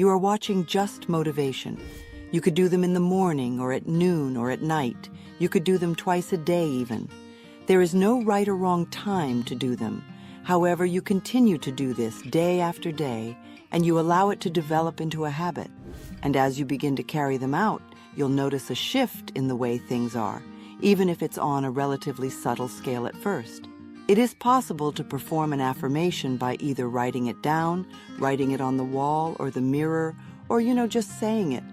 You are watching just motivation. You could do them in the morning or at noon or at night. You could do them twice a day even. There is no right or wrong time to do them. However, you continue to do this day after day, and you allow it to develop into a habit. And as you begin to carry them out, you'll notice a shift in the way things are, even if it's on a relatively subtle scale at first. It is possible to perform an affirmation by either writing it down, writing it on the wall or the mirror, or, just saying it.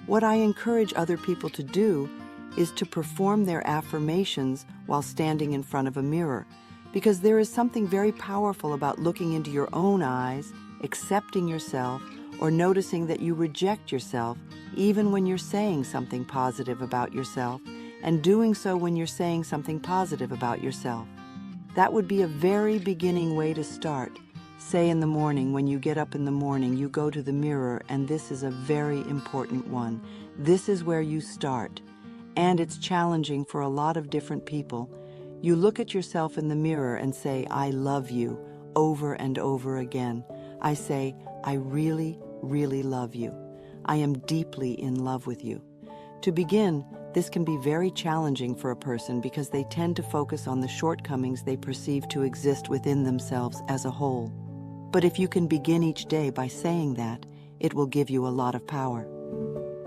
What I encourage other people to do is to perform their affirmations while standing in front of a mirror, because there is something very powerful about looking into your own eyes, accepting yourself, or noticing that you reject yourself even when you're saying something positive about yourself, and doing so when you're saying something positive about yourself. That would be a very beginning way to start. Say in the morning, when you get up in the morning, you go to the mirror, and this is a very important one. This is where you start. And it's challenging for a lot of different people. You look at yourself in the mirror and say, I love you, over and over again. I say, I really, really love you. I am deeply in love with you. To begin, this can be very challenging for a person because they tend to focus on the shortcomings they perceive to exist within themselves as a whole. But if you can begin each day by saying that, it will give you a lot of power.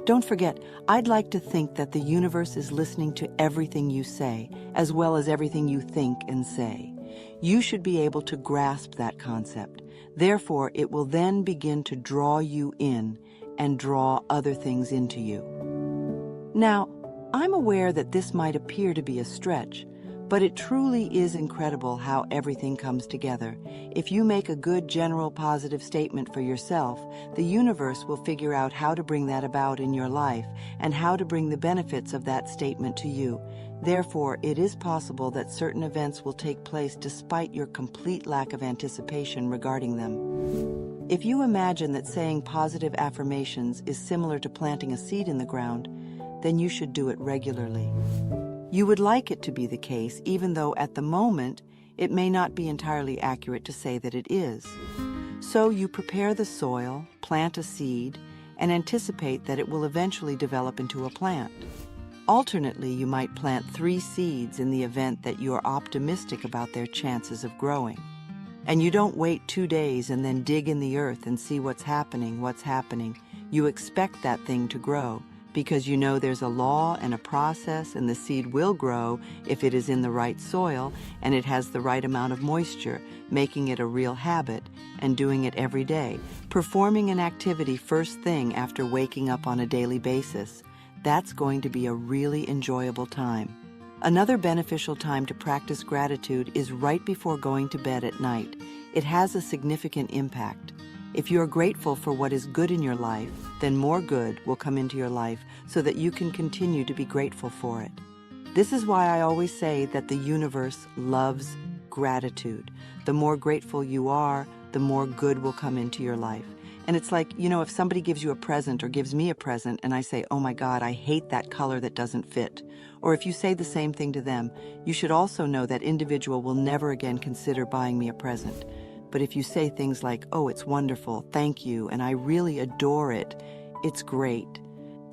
Don't forget, I'd like to think that the universe is listening to everything you say, as well as everything you think and say. You should be able to grasp that concept. Therefore, it will then begin to draw you in and draw other things into you. Now, I'm aware that this might appear to be a stretch, but it truly is incredible how everything comes together. If you make a good general positive statement for yourself, the universe will figure out how to bring that about in your life and how to bring the benefits of that statement to you. Therefore, it is possible that certain events will take place despite your complete lack of anticipation regarding them. If you imagine that saying positive affirmations is similar to planting a seed in the ground, then you should do it regularly. You would like it to be the case, even though at the moment it may not be entirely accurate to say that it is. So you prepare the soil, plant a seed, and anticipate that it will eventually develop into a plant. Alternately, you might plant 3 seeds in the event that you are optimistic about their chances of growing. And you don't wait 2 days and then dig in the earth and see what's happening. You expect that thing to grow, because you know there's a law and a process, and the seed will grow if it is in the right soil and it has the right amount of moisture, making it a real habit and doing it every day, performing an activity first thing after waking up on a daily basis. That's going to be a really enjoyable time. Another beneficial time to practice gratitude is right before going to bed at night. It has a significant impact. If you are grateful for what is good in your life, then more good will come into your life so that you can continue to be grateful for it. This is why I always say that the universe loves gratitude. The more grateful you are, the more good will come into your life. And it's like, if somebody gives you a present or gives me a present and I say, oh my God, I hate that color that doesn't fit. Or if you say the same thing to them, you should also know that individual will never again consider buying me a present. But if you say things like, oh, it's wonderful, thank you, and I really adore it, it's great,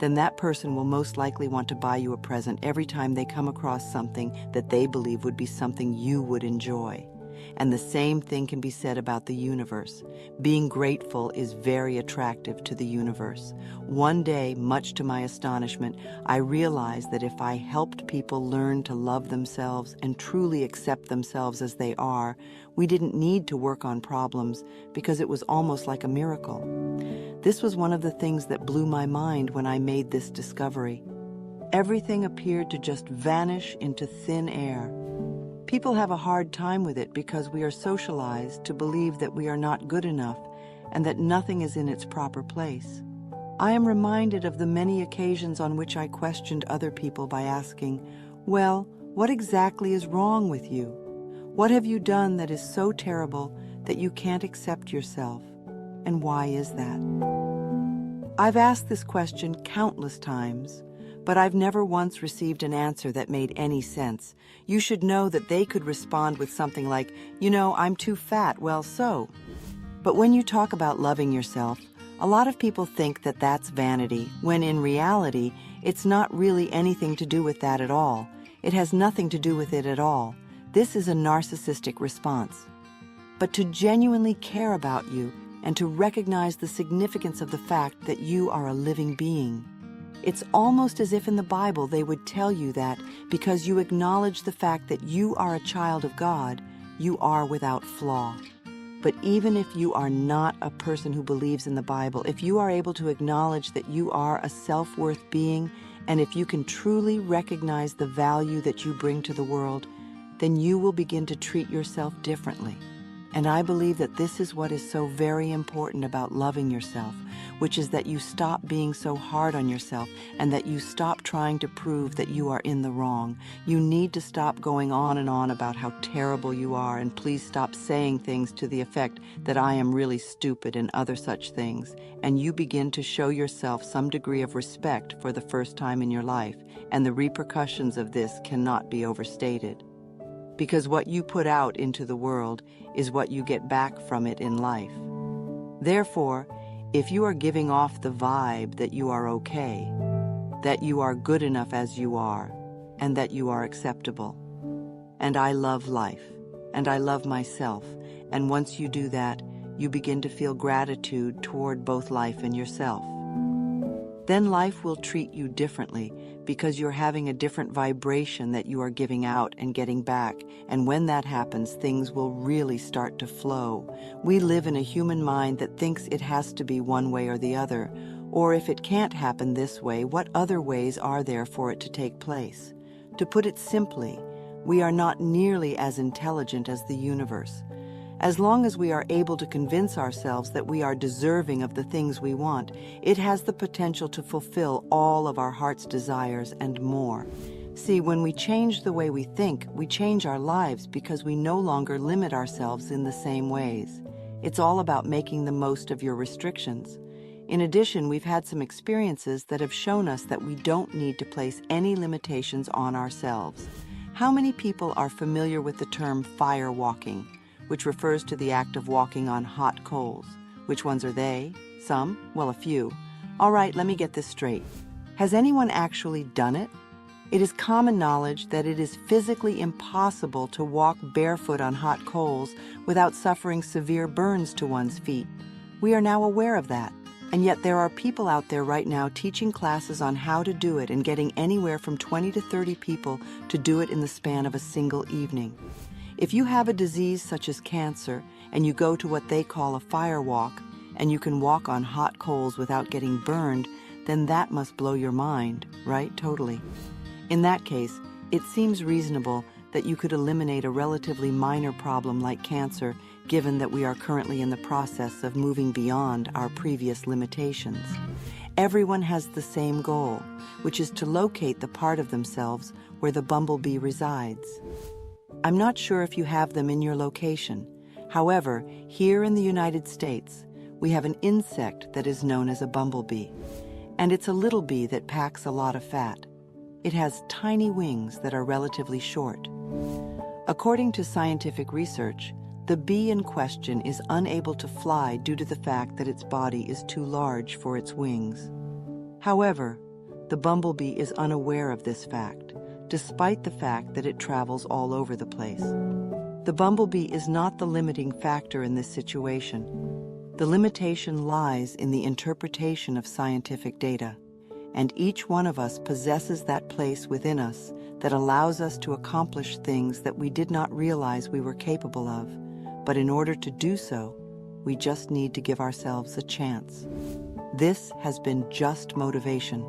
then that person will most likely want to buy you a present every time they come across something that they believe would be something you would enjoy. And the same thing can be said about the universe. Being grateful is very attractive to the universe. One day, much to my astonishment, I realized that if I helped people learn to love themselves and truly accept themselves as they are, we didn't need to work on problems because it was almost like a miracle. This was one of the things that blew my mind when I made this discovery. Everything appeared to just vanish into thin air. People have a hard time with it because we are socialized to believe that we are not good enough and that nothing is in its proper place. I am reminded of the many occasions on which I questioned other people by asking, well, what exactly is wrong with you? What have you done that is so terrible that you can't accept yourself? And why is that? I've asked this question countless times, but I've never once received an answer that made any sense. You should know that they could respond with something like, I'm too fat, well, so. But when you talk about loving yourself, A lot of people think that that's vanity, when in reality, it's not really anything to do with that at all. It has nothing to do with it at all. This is a narcissistic response. But to genuinely care about you and to recognize the significance of the fact that you are a living being. It's almost as if in the Bible they would tell you that because you acknowledge the fact that you are a child of God, you are without flaw. But even if you are not a person who believes in the Bible, if you are able to acknowledge that you are a self-worth being, and if you can truly recognize the value that you bring to the world, then you will begin to treat yourself differently. And I believe that this is what is so very important about loving yourself, which is that you stop being so hard on yourself and that you stop trying to prove that you are in the wrong. You need to stop going on and on about how terrible you are, and please stop saying things to the effect that I am really stupid and other such things. And you begin to show yourself some degree of respect for the first time in your life, and the repercussions of this cannot be overstated. Because what you put out into the world is what you get back from it in life. Therefore, if you are giving off the vibe that you are okay, that you are good enough as you are, and that you are acceptable, and I love life, and I love myself, and once you do that, you begin to feel gratitude toward both life and yourself. Then life will treat you differently because you're having a different vibration that you are giving out and getting back. And when that happens, things will really start to flow. We live in a human mind that thinks it has to be one way or the other. Or if it can't happen this way, what other ways are there for it to take place? To put it simply, we are not nearly as intelligent as the universe. As long as we are able to convince ourselves that we are deserving of the things we want, it has the potential to fulfill all of our heart's desires and more. See, when we change the way we think, we change our lives because we no longer limit ourselves in the same ways. It's all about making the most of your restrictions. In addition, we've had some experiences that have shown us that we don't need to place any limitations on ourselves. How many people are familiar with the term fire walking, which refers to the act of walking on hot coals? Which ones are they? Some? Well, a few. All right, let me get this straight. Has anyone actually done it? It is common knowledge that it is physically impossible to walk barefoot on hot coals without suffering severe burns to one's feet. We are now aware of that. And yet there are people out there right now teaching classes on how to do it and getting anywhere from 20 to 30 people to do it in the span of a single evening. If you have a disease such as cancer and you go to what they call a fire walk and you can walk on hot coals without getting burned, then that must blow your mind, right? Totally. In that case, it seems reasonable that you could eliminate a relatively minor problem like cancer, given that we are currently in the process of moving beyond our previous limitations. Everyone has the same goal, which is to locate the part of themselves where the bumblebee resides. I'm not sure if you have them in your location. However, here in the United States, we have an insect that is known as a bumblebee, and it's a little bee that packs a lot of fat. It has tiny wings that are relatively short. According to scientific research, the bee in question is unable to fly due to the fact that its body is too large for its wings. However, the bumblebee is unaware of this fact, despite the fact that it travels all over the place. The bumblebee is not the limiting factor in this situation. The limitation lies in the interpretation of scientific data, and each one of us possesses that place within us that allows us to accomplish things that we did not realize we were capable of. But in order to do so, we just need to give ourselves a chance. This has been Just Motivation.